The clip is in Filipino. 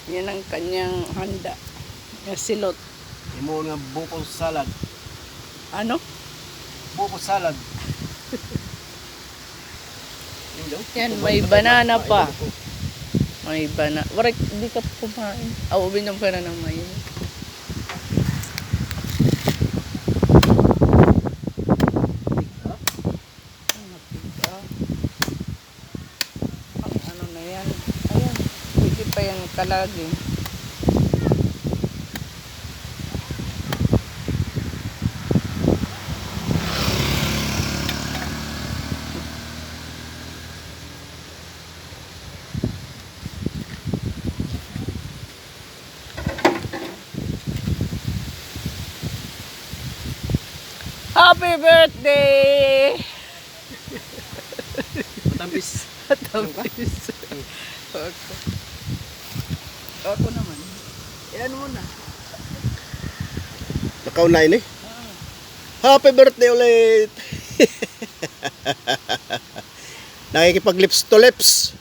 Yan ang kanyang handa. Yung silot. Imo nga buko salad. Ano? Buko salad. Yan, may banana pa. May banana. Waray, hindi ka kumain. Uminom ka na ng mayin. Ang ano na yan. Ayan. Pwede pa yung kalagi. Happy birthday! Tampis. Tapis. Ako naman. Yan muna. Nakaunain eh. Happy birthday ulit. Nakikipag lips to lips.